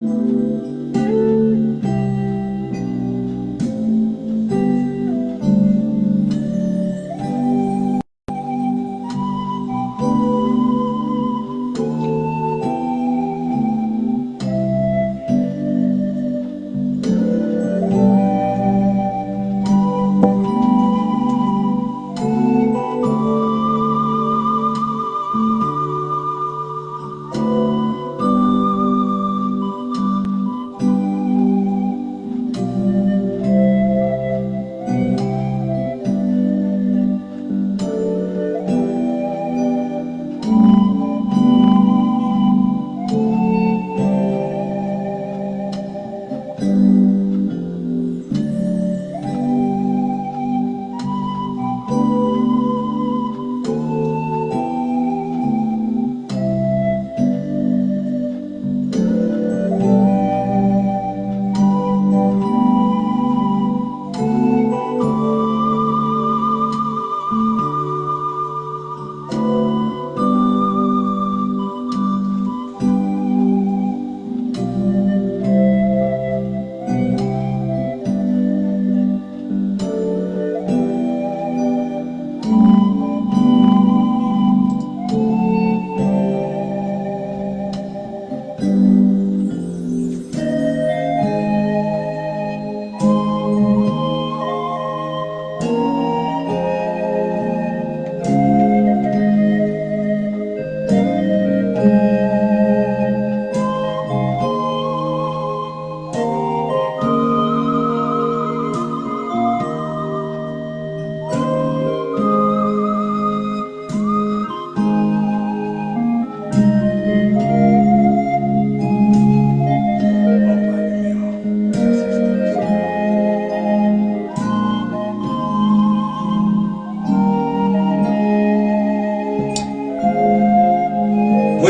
Muy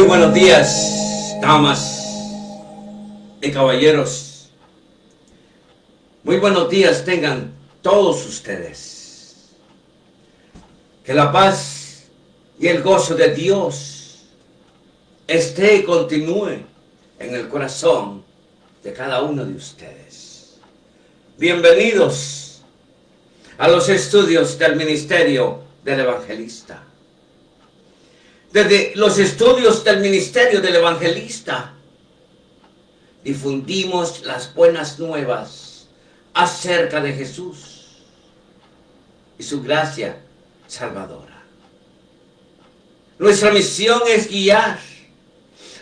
buenos días, damas y caballeros. Muy buenos días tengan todos ustedes. Que la paz y el gozo de Dios esté y continúe en el corazón de cada uno de ustedes. Bienvenidos a los estudios del ministerio del evangelista. Desde los estudios del ministerio del evangelista difundimos las buenas nuevas acerca de Jesús y su gracia salvadora. Nuestra misión es guiar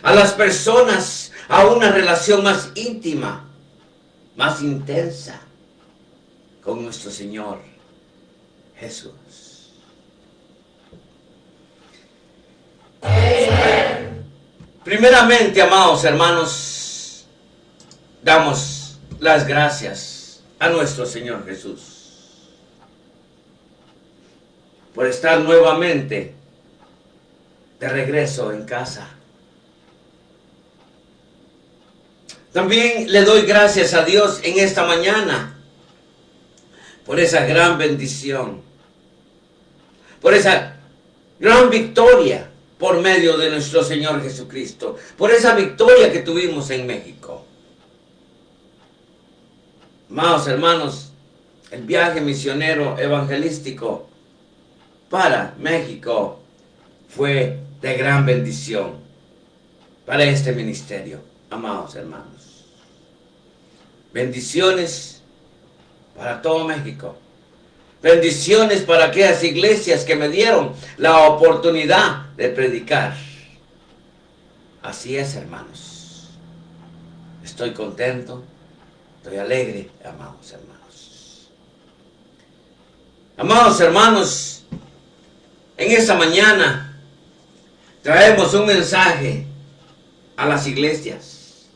a las personas a una relación más íntima, más intensa con nuestro Señor Jesús. Primeramente, amados hermanos, damos las gracias a nuestro Señor Jesús por estar nuevamente de regreso en casa. También le doy gracias a Dios en esta mañana por esa gran bendición, por esa gran victoria por medio de nuestro Señor Jesucristo, por esa victoria que tuvimos en México. Amados hermanos, el viaje misionero evangelístico para México fue de gran bendición para este ministerio, amados hermanos. Bendiciones para todo México. Bendiciones para aquellas iglesias que me dieron la oportunidad de predicar. Así es, hermanos. Estoy contento, estoy alegre, amados hermanos. Amados hermanos, en esta mañana traemos un mensaje a las iglesias.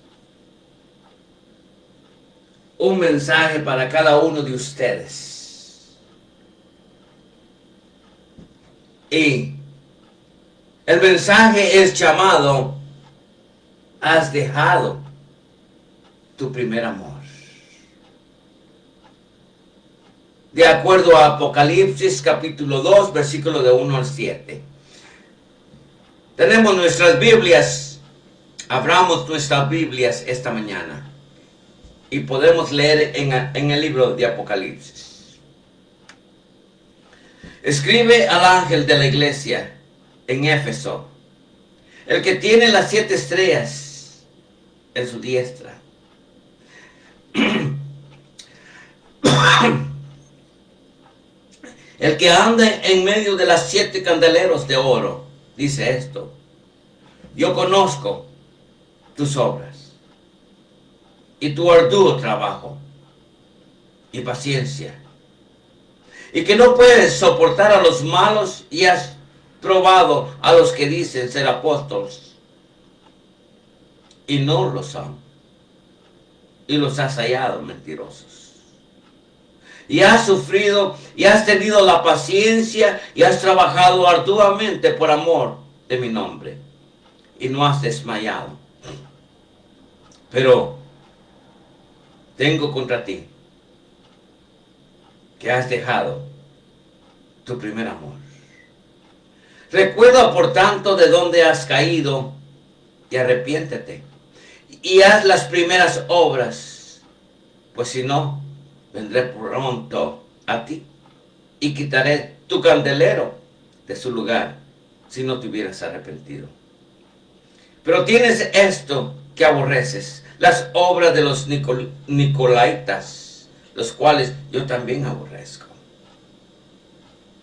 Un mensaje para cada uno de ustedes. Y el mensaje es llamado: has dejado tu primer amor. De acuerdo a Apocalipsis capítulo 2, versículo de 1 al 7. Tenemos nuestras Biblias Abramos nuestras Biblias esta mañana y podemos leer en el libro de Apocalipsis. Escribe al ángel de la iglesia en Éfeso, el que tiene las 7 estrellas en su diestra. El que anda en medio de las 7 candeleros de oro, dice esto: yo conozco tus obras y tu arduo trabajo y paciencia, y que no puedes soportar a los malos, y has probado a los que dicen ser apóstoles y no lo son, y los has hallado mentirosos. Y has sufrido y has tenido la paciencia y has trabajado arduamente por amor de mi nombre, y no has desmayado. Pero tengo contra ti que has dejado tu primer amor. Recuerda por tanto de dónde has caído y arrepiéntete y haz las primeras obras, pues si no, vendré pronto a ti y quitaré tu candelero de su lugar si no te hubieras arrepentido. Pero tienes esto que aborreces, las obras de los nicolaitas, los cuales yo también aborrezco.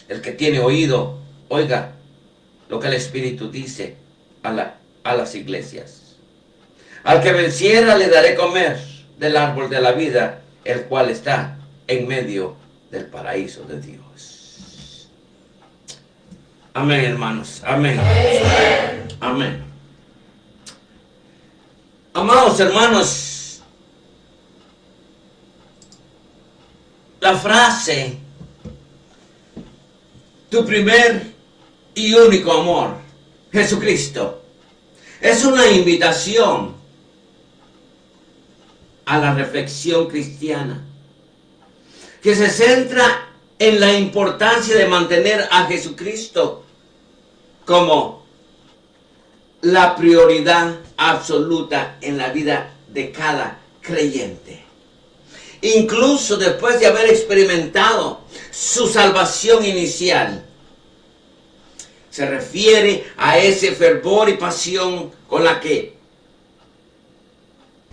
El que tiene oído, oiga lo que el Espíritu dice a las iglesias. Al que venciera le daré comer del árbol de la vida, el cual está en medio del paraíso de Dios. Amén, hermanos. Amén. Amén. Amados hermanos, la frase tu primer y único amor, Jesucristo, es una invitación a la reflexión cristiana que se centra en la importancia de mantener a Jesucristo como la prioridad absoluta en la vida de cada creyente. Incluso después de haber experimentado su salvación inicial, se refiere a ese fervor y pasión con la que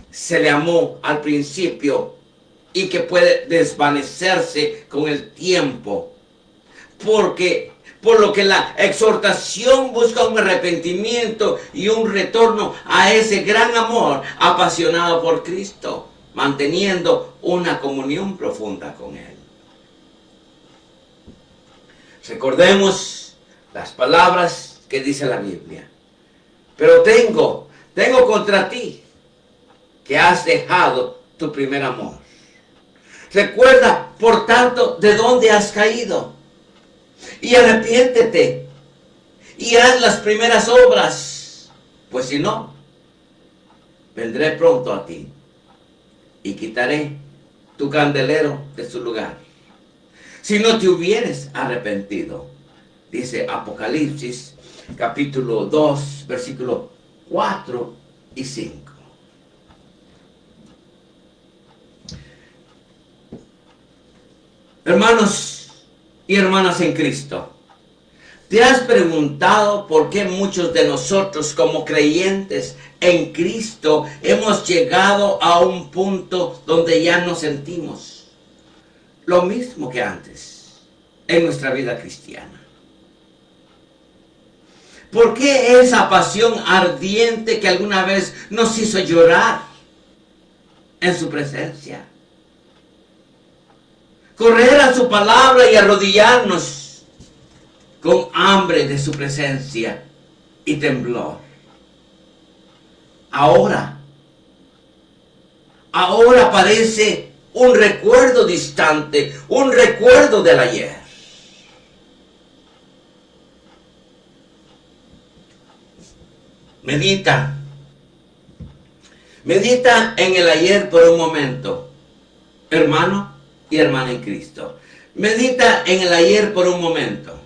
se le amó al principio y que puede desvanecerse con el tiempo, por lo que la exhortación busca un arrepentimiento y un retorno a ese gran amor apasionado por Cristo, manteniendo una comunión profunda con Él. Recordemos las palabras que dice la Biblia. Pero tengo contra ti que has dejado tu primer amor. Recuerda, por tanto, de dónde has caído y arrepiéntete y haz las primeras obras, pues si no, vendré pronto a ti y quitaré tu candelero de su lugar, si no te hubieres arrepentido. Dice Apocalipsis capítulo 2, versículos 4 y 5. Hermanos y hermanas en Cristo, ¿te has preguntado por qué muchos de nosotros como creyentes en Cristo hemos llegado a un punto donde ya no sentimos lo mismo que antes en nuestra vida cristiana? ¿Por qué esa pasión ardiente que alguna vez nos hizo llorar en su presencia? Correr a su palabra y arrodillarnos con hambre de su presencia y temblor. Ahora parece un recuerdo distante, un recuerdo del ayer. Medita en el ayer por un momento, hermano y hermana en Cristo. Medita en el ayer por un momento.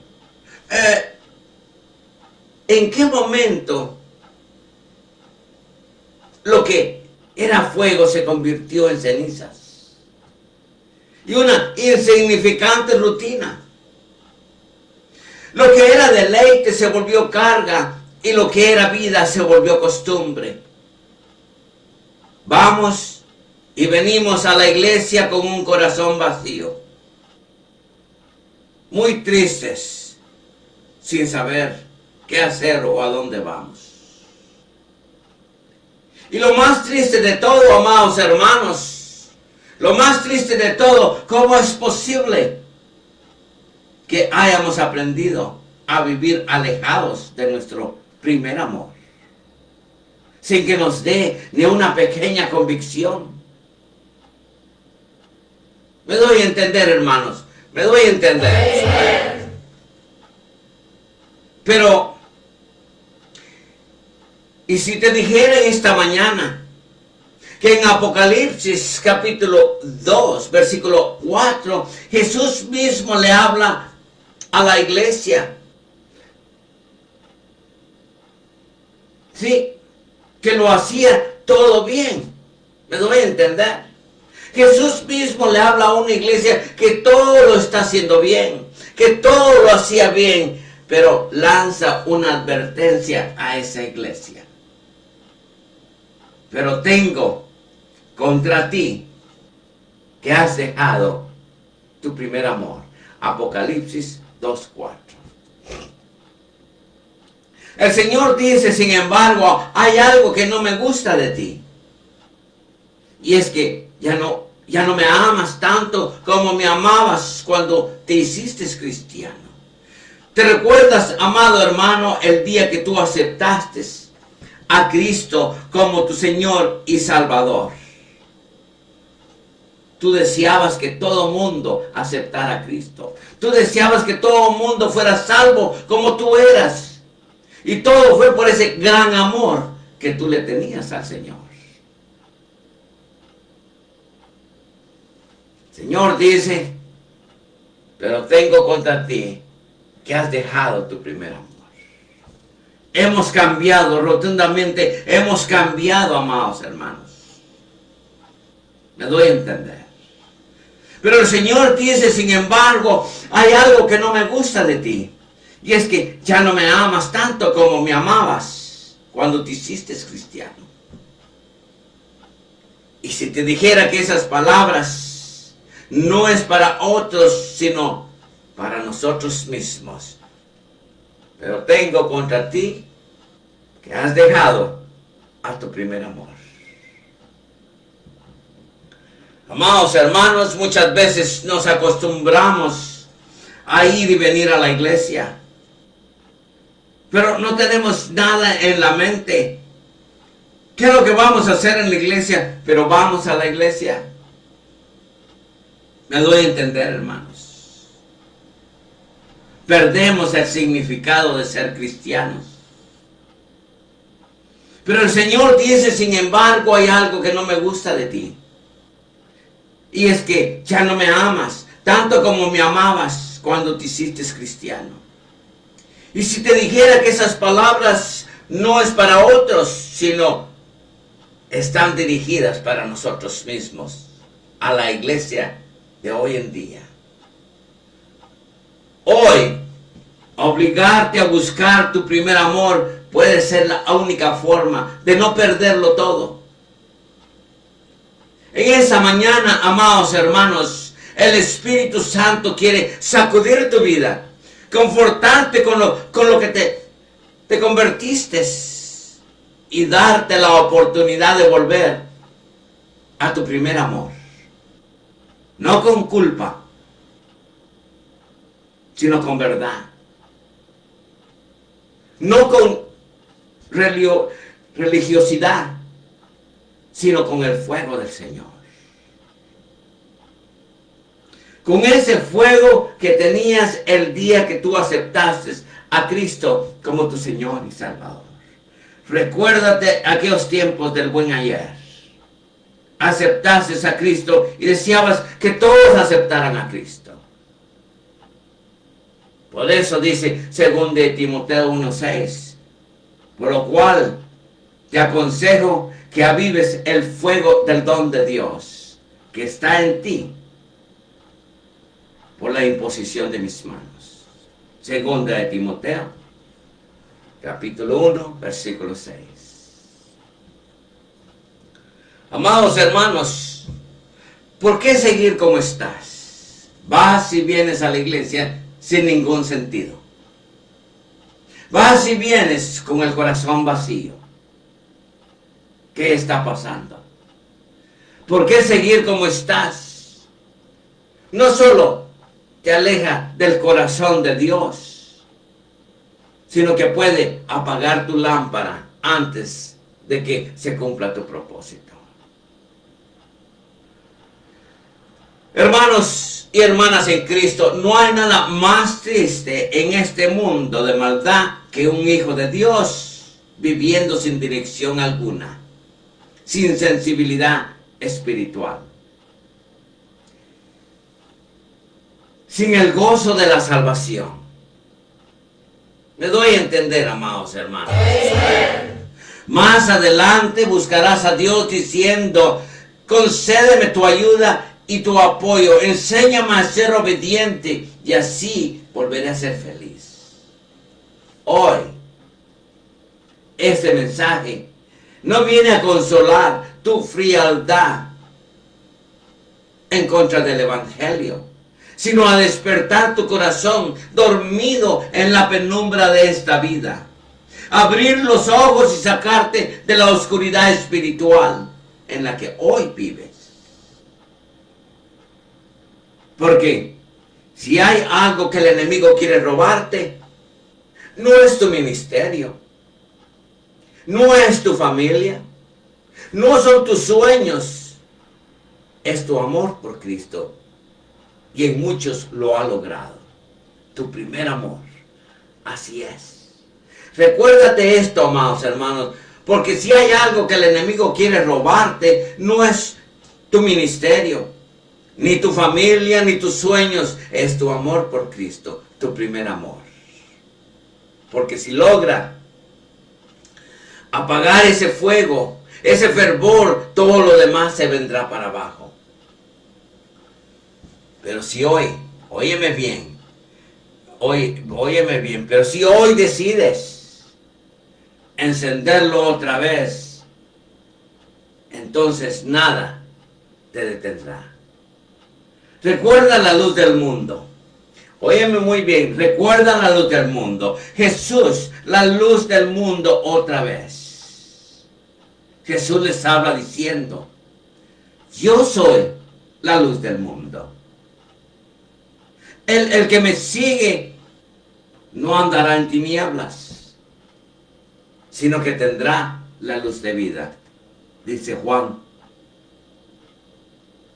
¿En qué momento lo que era fuego se convirtió en cenizas. Y una insignificante rutina. Lo que era deleite se volvió carga y lo que era vida se volvió costumbre. Vamos y venimos a la iglesia con un corazón vacío, muy tristes, sin saber qué hacer o a dónde vamos. Y lo más triste de todo, amados hermanos, lo más triste de todo, ¿cómo es posible que hayamos aprendido a vivir alejados de nuestro primer amor, sin que nos dé ni una pequeña convicción? Me doy a entender, hermanos, me doy a entender. Pero, ¿y si te dijera esta mañana que en Apocalipsis capítulo 2, versículo 4, Jesús mismo le habla a la iglesia? Sí, que lo hacía todo bien. Me doy a entender. Jesús mismo le habla a una iglesia que todo lo está haciendo bien, que todo lo hacía bien, pero lanza una advertencia a esa iglesia. Pero tengo contra ti que has dejado tu primer amor. Apocalipsis 2:4. El Señor dice, sin embargo, hay algo que no me gusta de ti. Y es que ya no me amas tanto como me amabas cuando te hiciste cristiano. ¿Te recuerdas, amado hermano, el día que tú aceptaste a Cristo como tu Señor y Salvador? Tú deseabas que todo mundo aceptara a Cristo. Tú deseabas que todo mundo fuera salvo como tú eras. Y todo fue por ese gran amor que tú le tenías al Señor. El Señor dice, pero tengo contra ti que has dejado tu primer amor. Hemos cambiado rotundamente, hemos cambiado, amados hermanos. Me doy a entender. Pero el Señor dice, sin embargo, hay algo que no me gusta de ti. Y es que ya no me amas tanto como me amabas cuando te hiciste cristiano. Y si te dijera que esas palabras no es para otros, sino para nosotros mismos. Pero tengo contra ti que has dejado a tu primer amor. Amados hermanos, muchas veces nos acostumbramos a ir y venir a la iglesia, pero no tenemos nada en la mente. ¿Qué es lo que vamos a hacer en la iglesia? Pero vamos a la iglesia. Me doy a entender, hermanos. Perdemos el significado de ser cristianos. Pero el Señor dice, sin embargo, hay algo que no me gusta de ti. Y es que ya no me amas tanto como me amabas cuando te hiciste cristiano. Y si te dijera que esas palabras no es para otros, sino están dirigidas para nosotros mismos, a la iglesia de hoy en día. Hoy, obligarte a buscar tu primer amor puede ser la única forma de no perderlo todo. En esa mañana, amados hermanos, el Espíritu Santo quiere sacudir tu vida, confortarte con lo que te convertiste y darte la oportunidad de volver a tu primer amor. No con culpa, sino con verdad. No con religiosidad, sino con el fuego del Señor. Con ese fuego que tenías el día que tú aceptaste a Cristo como tu Señor y Salvador. Recuérdate aquellos tiempos del buen ayer. Aceptaste a Cristo y deseabas que todos aceptaran a Cristo. Por eso dice 2 Timoteo 1:6, por lo cual te aconsejo que avives el fuego del don de Dios que está en ti por la imposición de mis manos. Segunda de Timoteo, capítulo 1, versículo 6. Amados hermanos, ¿por qué seguir como estás? Vas y vienes a la iglesia sin ningún sentido. Vas y vienes con el corazón vacío. ¿Qué está pasando? ¿Por qué seguir como estás? No solo te aleja del corazón de Dios, sino que puede apagar tu lámpara antes de que se cumpla tu propósito. Hermanos y hermanas en Cristo, no hay nada más triste en este mundo de maldad que un hijo de Dios viviendo sin dirección alguna, sin sensibilidad espiritual, sin el gozo de la salvación. Me doy a entender, amados hermanos. Más adelante buscarás a Dios diciendo: concédeme tu ayuda y tu apoyo, enséñame a ser obediente y así volveré a ser feliz. Hoy, este mensaje no viene a consolar tu frialdad en contra del Evangelio, sino a despertar tu corazón dormido en la penumbra de esta vida. Abrir los ojos y sacarte de la oscuridad espiritual en la que hoy vives. Porque si hay algo que el enemigo quiere robarte, no es tu ministerio, no es tu familia, no son tus sueños, es tu amor por Cristo. Y en muchos lo ha logrado. Tu primer amor. Así es. Recuérdate esto, amados hermanos, porque si hay algo que el enemigo quiere robarte, no es tu ministerio, ni tu familia, ni tus sueños, es tu amor por Cristo, tu primer amor. Porque si logra apagar ese fuego, ese fervor, todo lo demás se vendrá para abajo. Pero si hoy, óyeme bien, pero si hoy decides encenderlo otra vez, entonces nada te detendrá. Recuerda la luz del mundo. Óyeme muy bien, recuerda la luz del mundo. Jesús, la luz del mundo otra vez. Jesús les habla diciendo: yo soy la luz del mundo. El que me sigue no andará en tinieblas, sino que tendrá la luz de vida. Dice Juan,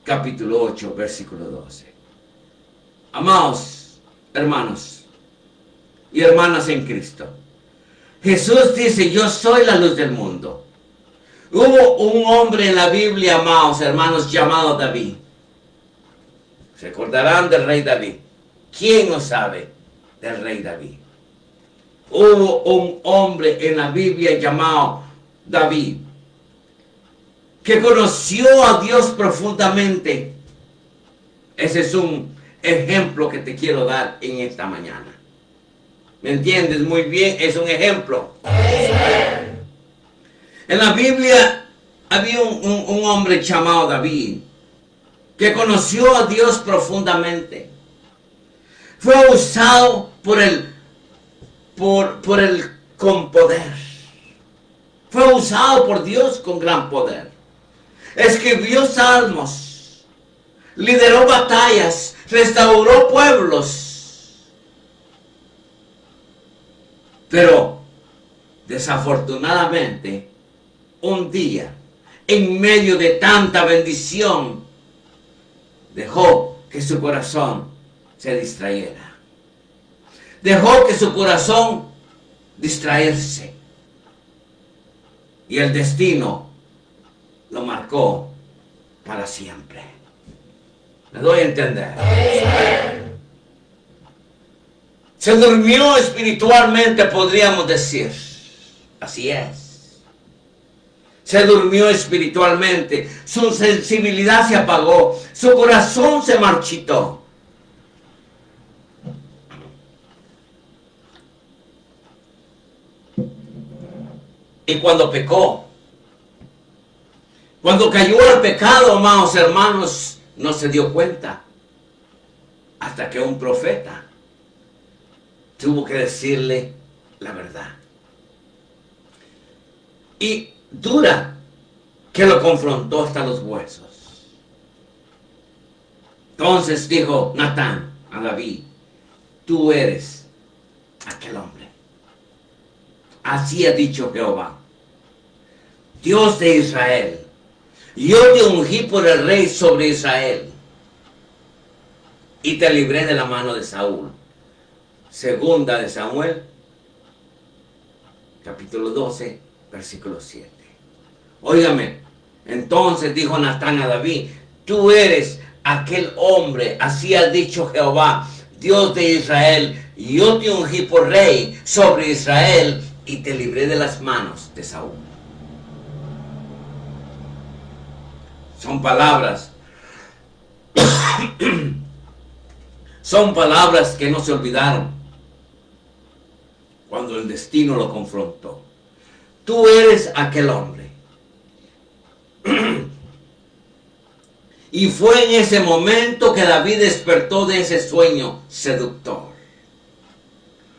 capítulo 8, versículo 12. Amados hermanos y hermanas en Cristo, Jesús dice: yo soy la luz del mundo. Hubo un hombre en la Biblia, amados hermanos, llamado David. Recordarán del rey David. ¿Quién no sabe del rey David? Hubo un hombre en la Biblia llamado David, que conoció a Dios profundamente. Ese es un ejemplo que te quiero dar en esta mañana. ¿Me entiendes? Muy bien, es un ejemplo. En la Biblia había un hombre llamado David, que conoció a Dios profundamente. Fue usado por él con poder. Fue usado por Dios con gran poder. Escribió salmos, lideró batallas, restauró pueblos. Pero desafortunadamente, un día, en medio de tanta bendición, dejó que su corazón se distrayera. Dejó que su corazón distraerse. Y el destino lo marcó para siempre. ¿Me doy a entender? Se durmió espiritualmente, podríamos decir. Así es. se durmió espiritualmente, su sensibilidad se apagó, su corazón se marchitó. Y cuando pecó, cuando cayó al pecado, amados hermanos, no se dio cuenta. Hasta que un profeta tuvo que decirle la verdad. Y dura que lo confrontó hasta los huesos. Entonces dijo Natán a David, tú eres aquel hombre. Así ha dicho Jehová, Dios de Israel. Yo te ungí por el rey sobre Israel y te libré de la mano de Saúl. Segunda de Samuel, capítulo 12, versículo 7. Óigame, entonces dijo Natán a David, tú eres aquel hombre, así ha dicho Jehová, Dios de Israel, yo te ungí por rey sobre Israel y te libré de las manos de Saúl. Son palabras, son palabras que no se olvidaron cuando el destino lo confrontó. Tú eres aquel hombre. Y fue en ese momento que David despertó de ese sueño seductor.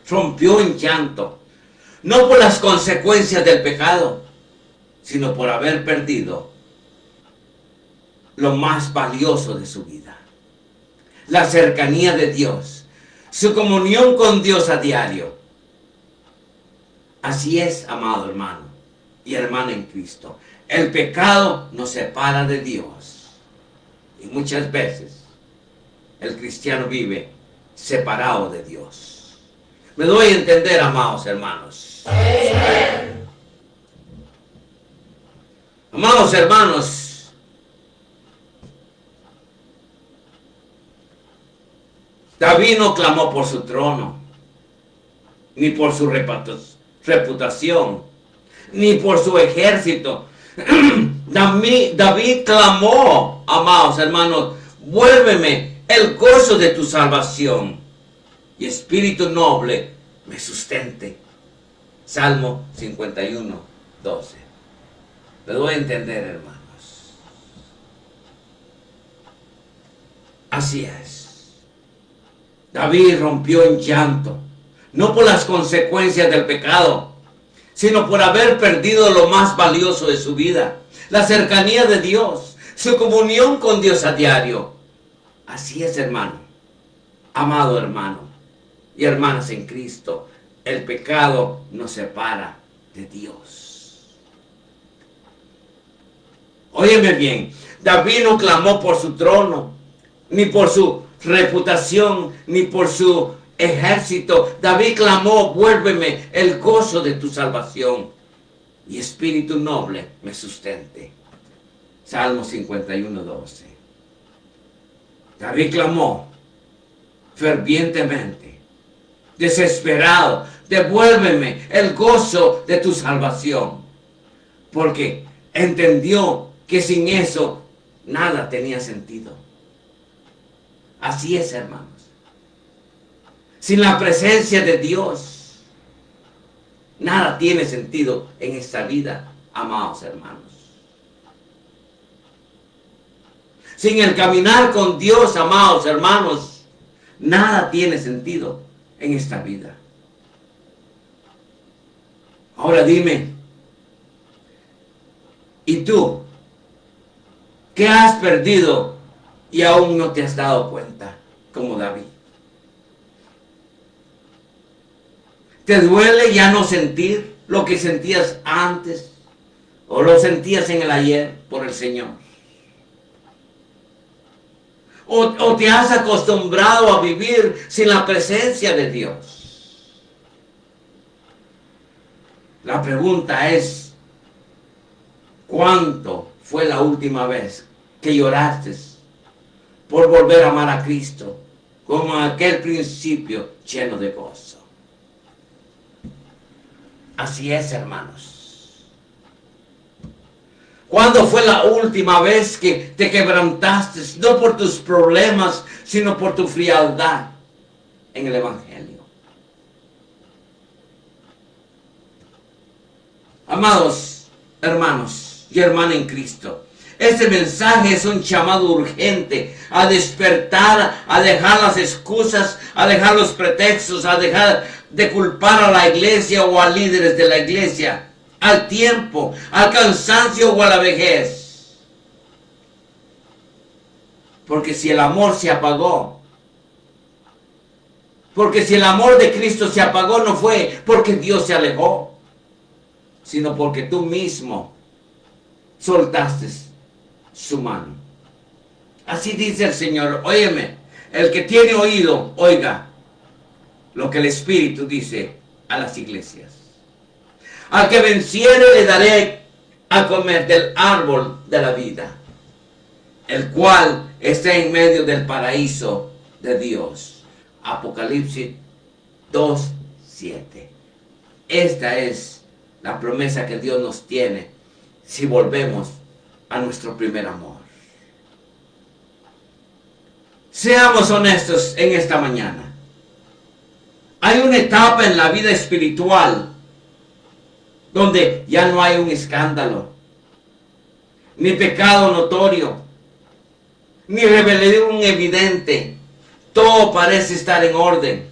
Rompió en llanto, no por las consecuencias del pecado, sino por haber perdido lo más valioso de su vida. La cercanía de Dios, su comunión con Dios a diario. Así es, amado hermano y hermana en Cristo. El pecado nos separa de Dios. Y muchas veces el cristiano vive separado de Dios. Me doy a entender, amados hermanos. Amados hermanos, David no clamó por su trono, ni por su reputación, ni por su ejército. David clamó, amados hermanos, vuélveme el gozo de tu salvación y espíritu noble me sustente. Salmo 51, 12. Me doy a entender, hermanos. Así es. David rompió en llanto, no por las consecuencias del pecado, sino por haber perdido lo más valioso de su vida, la cercanía de Dios, su comunión con Dios a diario. Así es, hermano, amado hermano y hermanas en Cristo, el pecado nos separa de Dios. Óyeme bien, David no clamó por su trono, ni por su reputación, ni por su ejército. David clamó, vuélveme el gozo de tu salvación y espíritu noble me sustente. Salmo 51, 12. David clamó fervientemente, desesperado, devuélveme el gozo de tu salvación, porque entendió que sin eso nada tenía sentido. Así es, hermanos. Sin la presencia de Dios, nada tiene sentido en esta vida, amados hermanos. Sin el caminar con Dios, amados hermanos, nada tiene sentido en esta vida. Ahora dime, ¿y tú qué has perdido y aún no te has dado cuenta, como David? ¿Te duele ya no sentir lo que sentías antes o lo sentías en el ayer por el Señor? ¿O te has acostumbrado a vivir sin la presencia de Dios? La pregunta es, ¿cuánto fue la última vez que lloraste por volver a amar a Cristo como aquel principio lleno de gozo? Así es, hermanos. ¿Cuándo fue la última vez que te quebrantaste? No por tus problemas, sino por tu frialdad en el Evangelio. Amados hermanos y hermanas en Cristo, este mensaje es un llamado urgente a despertar, a dejar las excusas, a dejar los pretextos, a dejar de culpar a la iglesia o a líderes de la iglesia, al tiempo, al cansancio o a la vejez. Porque si el amor se apagó, porque si el amor de Cristo se apagó, no fue porque Dios se alejó, sino porque tú mismo soltaste su mano. Así dice el Señor. Óyeme, el que tiene oído, oiga lo que el Espíritu dice a las iglesias. Al que venciere le daré a comer del árbol de la vida, el cual está en medio del paraíso de Dios. Apocalipsis 2:7. Esta es la promesa que Dios nos tiene si volvemos a nuestro primer amor. Seamos honestos en esta mañana. Hay una etapa en la vida espiritual donde ya no hay un escándalo, ni pecado notorio, ni rebelión evidente. Todo parece estar en orden.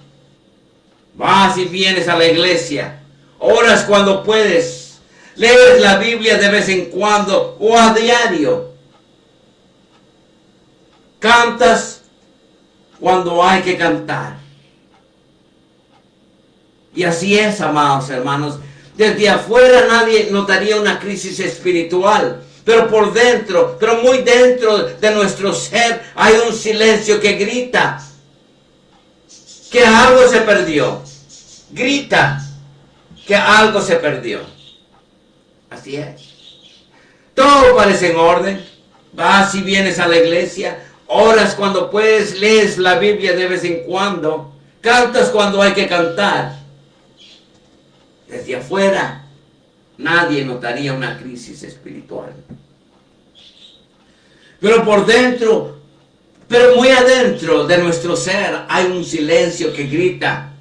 Vas y vienes a la iglesia, oras cuando puedes, lees la Biblia de vez en cuando o a diario, cantas cuando hay que cantar. Y así es, amados hermanos. Desde afuera nadie notaría una crisis espiritual, pero por dentro, pero muy dentro de nuestro ser, hay un silencio que grita que algo se perdió. Grita que algo se perdió. Así es. Todo parece en orden. Vas y vienes a la iglesia, oras cuando puedes, lees la Biblia de vez en cuando, cantas cuando hay que cantar. Desde afuera, nadie notaría una crisis espiritual. Pero por dentro, pero muy adentro de nuestro ser, hay un silencio que grita.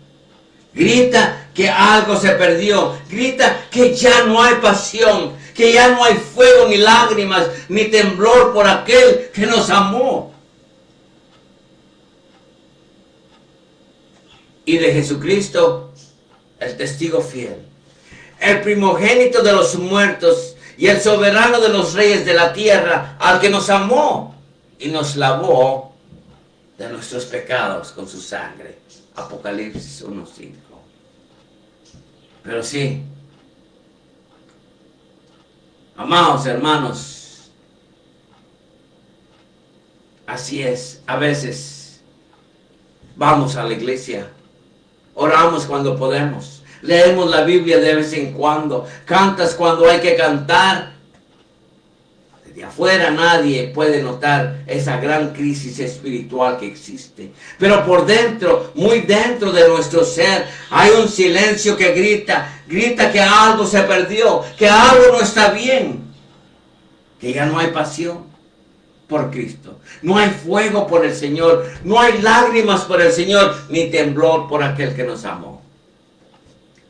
Grita que algo se perdió. Grita que ya no hay pasión, que ya no hay fuego, ni lágrimas, ni temblor por aquel que nos amó. Y de Jesucristo, el testigo fiel, el primogénito de los muertos y el soberano de los reyes de la tierra, al que nos amó y nos lavó de nuestros pecados con su sangre. Apocalipsis 1:5. Pero sí, amados hermanos, así es. A veces vamos a la iglesia, oramos cuando podemos, leemos la Biblia de vez en cuando, cantas cuando hay que cantar. De afuera nadie puede notar esa gran crisis espiritual que existe. Pero por dentro, muy dentro de nuestro ser, hay un silencio que grita que algo se perdió, que algo no está bien, que ya no hay pasión por Cristo, no hay fuego por el Señor, no hay lágrimas por el Señor, ni temblor por aquel que nos amó.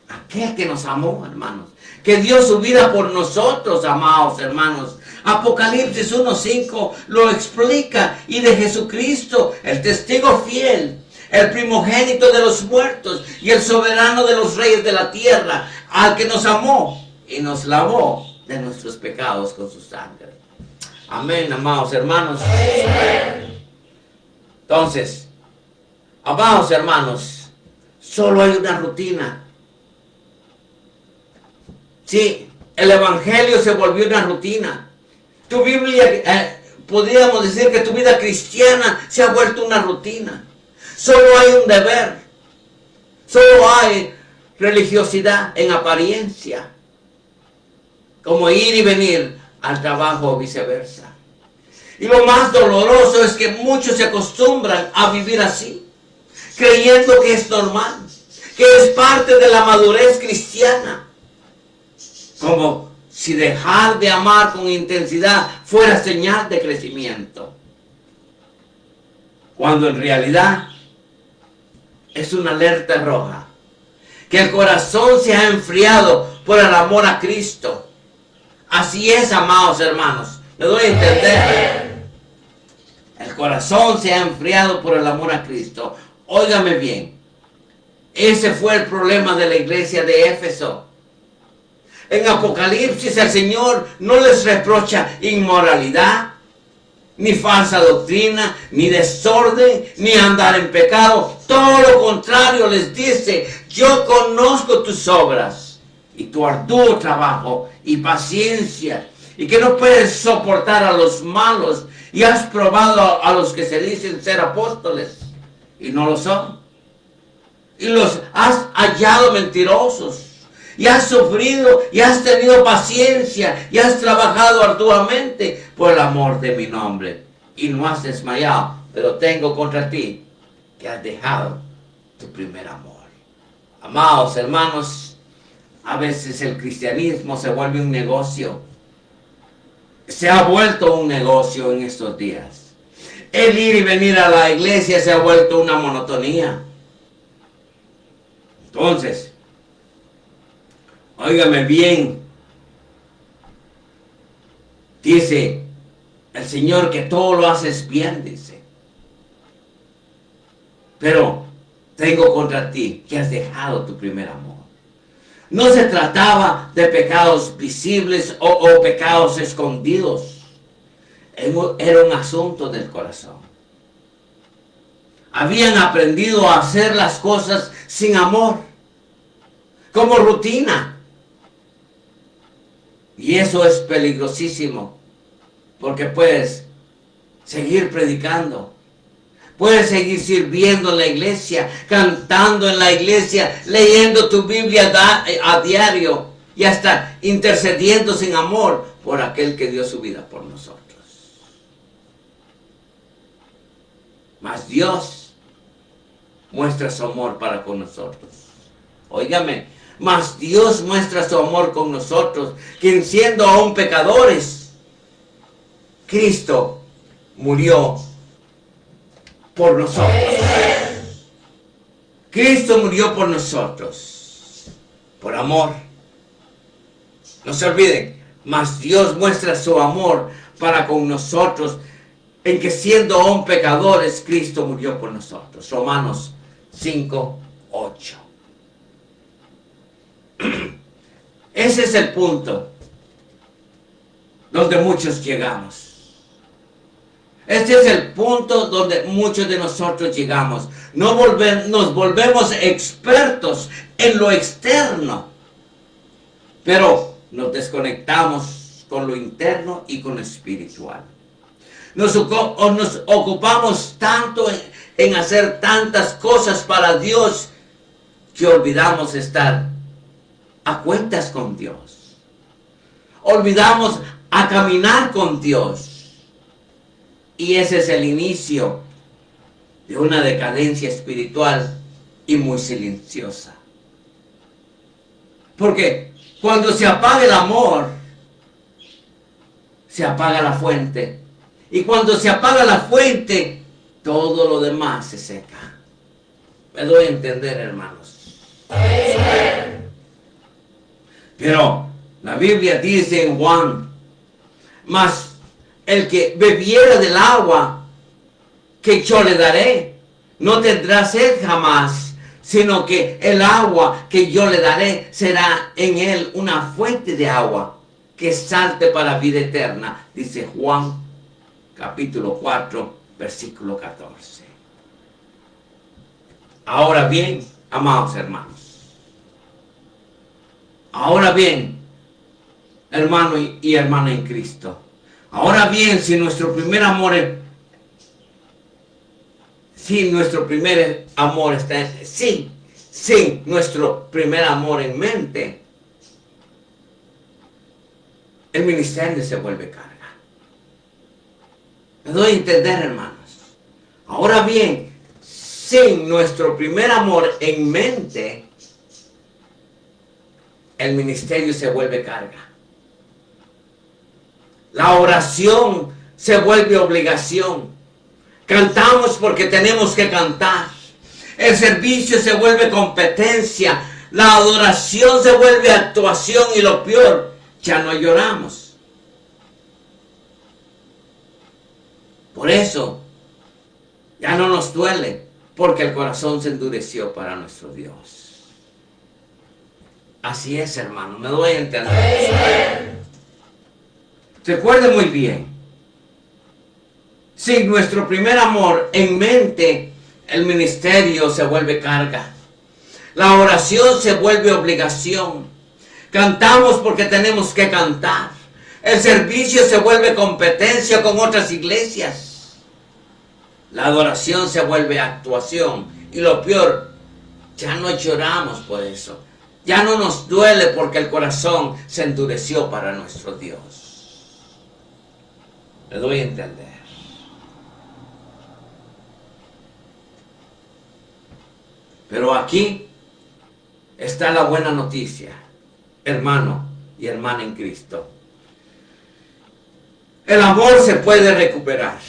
Aquel que nos amó, hermanos, que dio su vida por nosotros, amados hermanos. Apocalipsis 1:5 lo explica. Y de Jesucristo, el testigo fiel, el primogénito de los muertos y el soberano de los reyes de la tierra, al que nos amó y nos lavó de nuestros pecados con su sangre. Amén, amados hermanos. Amén. Entonces, amados hermanos, solo hay una rutina. Sí, el Evangelio se volvió una rutina. Tu Biblia, podríamos decir que tu vida cristiana se ha vuelto una rutina. Solo hay un deber. Solo hay religiosidad en apariencia, como ir y venir al trabajo o viceversa. Y lo más doloroso es que muchos se acostumbran a vivir así, creyendo que es normal, que es parte de la madurez cristiana. Como si dejar de amar con intensidad fuera señal de crecimiento, cuando en realidad es una alerta roja, que el corazón se ha enfriado por el amor a Cristo. Así es, amados hermanos, me doy a entender. El corazón se ha enfriado por el amor a Cristo. Óigame bien, ese fue el problema de la iglesia de Éfeso. En Apocalipsis el Señor no les reprocha inmoralidad, ni falsa doctrina, ni desorden, ni andar en pecado. Todo lo contrario les dice: yo conozco tus obras y tu arduo trabajo y paciencia, y que no puedes soportar a los malos, y has probado a los que se dicen ser apóstoles y no lo son, y los has hallado mentirosos, y has sufrido y has tenido paciencia y has trabajado arduamente por el amor de mi nombre, y no has desmayado. Pero tengo contra ti que has dejado tu primer amor. Amados hermanos, a veces el cristianismo se vuelve un negocio. Se ha vuelto un negocio en estos días. El ir y venir a la iglesia se ha vuelto una monotonía. Entonces, óigame bien, dice el Señor que todo lo haces bien, dice. Pero tengo contra ti que has dejado tu primer amor. No se trataba de pecados visibles o pecados escondidos. Era un asunto del corazón. Habían aprendido a hacer las cosas sin amor, como rutina. Y eso es peligrosísimo, porque puedes seguir predicando, puedes seguir sirviendo en la iglesia, cantando en la iglesia, leyendo tu Biblia a diario y hasta intercediendo sin amor por aquel que dio su vida por nosotros. Mas Dios muestra su amor para con nosotros. Óigame, mas Dios muestra su amor con nosotros, quien siendo aún pecadores, Cristo murió por nosotros. Cristo murió por nosotros, por amor. No se olviden, mas Dios muestra su amor para con nosotros, en que siendo aún pecadores, Cristo murió por nosotros. Romanos 5:8. Ese es el punto donde muchos llegamos. Este es el punto donde muchos de nosotros llegamos. Nos volvemos expertos en lo externo, pero nos desconectamos con lo interno y con lo espiritual. Nos ocupamos tanto en hacer tantas cosas para Dios que olvidamos estar a cuentas con Dios. Olvidamos a caminar con Dios. Y ese es el inicio de una decadencia espiritual y muy silenciosa. Porque cuando se apaga el amor, se apaga la fuente. Y cuando se apaga la fuente, todo lo demás se seca. Me doy a entender, hermanos. Pero la Biblia dice en Juan: mas el que bebiera del agua que yo le daré, no tendrá sed jamás, sino que el agua que yo le daré será en él una fuente de agua que salte para vida eterna. Dice Juan capítulo 4, versículo 14. Ahora bien, amados hermanos, ahora bien, hermano y hermana en Cristo, ahora bien, si nuestro primer amor está nuestro primer amor en mente, el ministerio se vuelve carga. Me doy a entender, hermanos. Ahora bien, sin nuestro primer amor en mente, el ministerio se vuelve carga. La oración se vuelve obligación. Cantamos porque tenemos que cantar. El servicio se vuelve competencia. La adoración se vuelve actuación y lo peor, ya no lloramos. Por eso, ya no nos duele, porque el corazón se endureció para nuestro Dios. Así es, hermano, me doy a entender. Recuerde muy bien, sin nuestro primer amor en mente, el ministerio se vuelve carga. La oración se vuelve obligación. Cantamos porque tenemos que cantar. El servicio se vuelve competencia con otras iglesias. La adoración se vuelve actuación. Y lo peor, ya no lloramos por eso. Ya no nos duele porque el corazón se endureció para nuestro Dios. ¿Me doy a entender? Pero aquí está la buena noticia, hermano y hermana en Cristo. El amor se puede recuperar.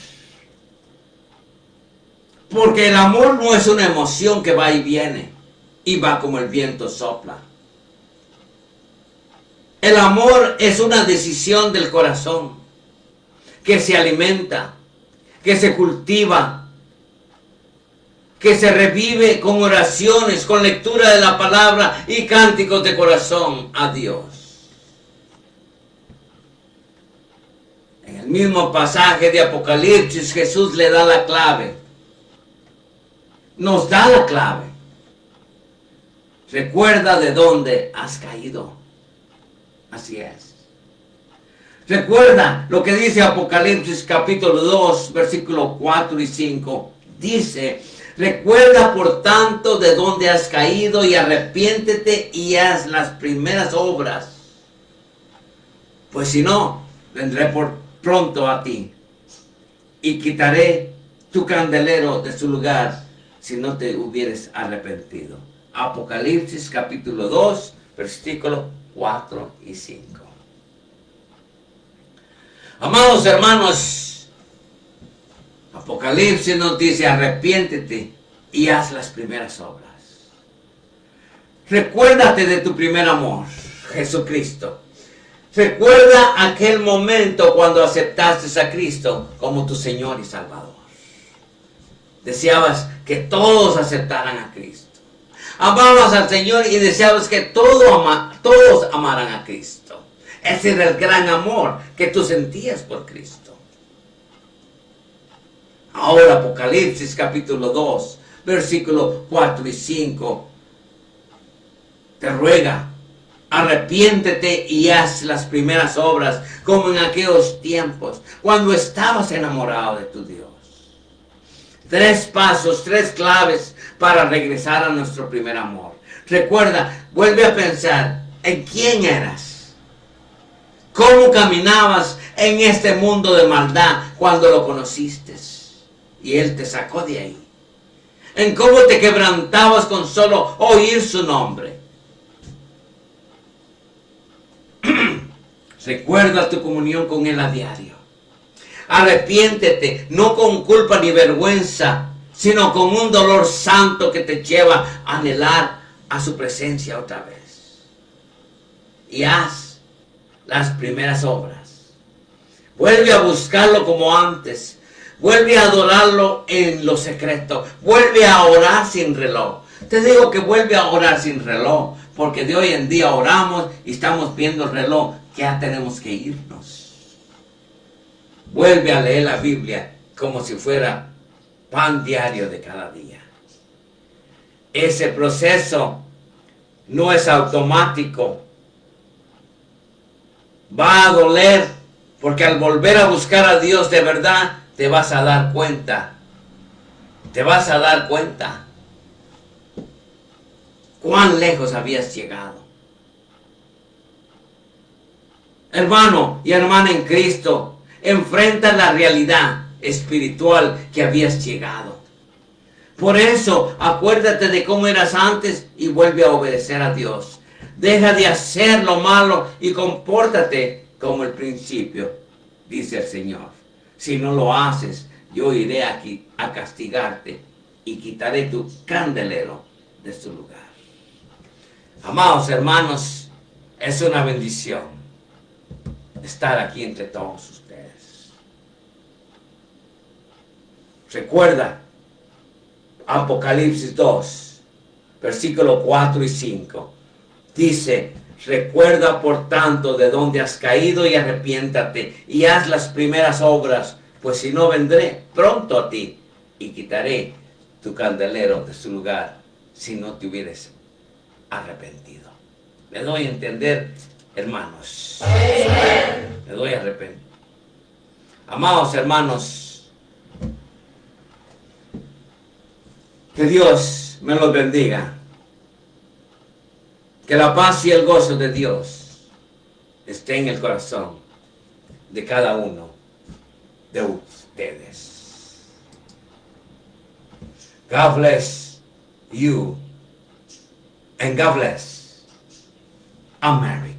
Porque el amor no es una emoción que va y viene y va como el viento sopla. El amor es una decisión del corazón que se alimenta, que se cultiva, que se revive con oraciones, con lectura de la palabra y cánticos de corazón a Dios. En el mismo pasaje de Apocalipsis, Jesús le da la clave. Nos da la clave. Recuerda de dónde has caído. Así es. Recuerda lo que dice Apocalipsis capítulo 2, versículos 4 y 5. Dice: recuerda por tanto de dónde has caído y arrepiéntete y haz las primeras obras. Pues si no, vendré por pronto a ti y quitaré tu candelero de su lugar si no te hubieres arrepentido. Apocalipsis capítulo 2, versículos 4 y 5. Amados hermanos, Apocalipsis nos dice: arrepiéntete y haz las primeras obras. Recuérdate de tu primer amor, Jesucristo. Recuerda aquel momento cuando aceptaste a Cristo como tu Señor y Salvador. Deseabas que todos aceptaran a Cristo. Amabas al Señor y deseabas que todos amaran a Cristo. Ese era el gran amor que tú sentías por Cristo. Ahora Apocalipsis capítulo 2, versículos 4 y 5 te ruega: arrepiéntete y haz las primeras obras como en aquellos tiempos cuando estabas enamorado de tu Dios. 3 pasos, 3 claves para regresar a nuestro primer amor. Recuerda, vuelve a pensar en quién eras. ¿Cómo caminabas en este mundo de maldad cuando lo conociste? Y Él te sacó de ahí. En cómo te quebrantabas con solo oír su nombre. Recuerda tu comunión con Él a diario. Arrepiéntete, no con culpa ni vergüenza, sino con un dolor santo que te lleva a anhelar a su presencia otra vez. Y haz las primeras obras. Vuelve a buscarlo como antes. Vuelve a adorarlo en lo secreto. Vuelve a orar sin reloj. Te digo que vuelve a orar sin reloj, porque de hoy en día oramos y estamos viendo el reloj, que ya tenemos que irnos. Vuelve a leer la Biblia como si fuera pan diario de cada día. Ese proceso no es automático. Va a doler, porque al volver a buscar a Dios de verdad, te vas a dar cuenta. Te vas a dar cuenta cuán lejos habías llegado. Hermano y hermana en Cristo, enfrenta la realidad espiritual que habías llegado. Por eso, acuérdate de cómo eras antes y vuelve a obedecer a Dios. Deja de hacer lo malo y compórtate como el principio. dice el Señor. Si no lo haces, yo iré aquí a castigarte y quitaré tu candelero de su lugar. Amados hermanos, es una bendición estar aquí entre todos ustedes. Recuerda Apocalipsis 2, versículos 4 y 5. Dice: recuerda por tanto de dónde has caído y arrepiéntate y haz las primeras obras, pues si no vendré pronto a ti y quitaré tu candelero de su lugar si no te hubieres arrepentido. Me doy a entender, hermanos. Me doy a arrepentir. Amados hermanos, que Dios me los bendiga. Que la paz y el gozo de Dios esté en el corazón de cada uno de ustedes. God bless you and God bless America.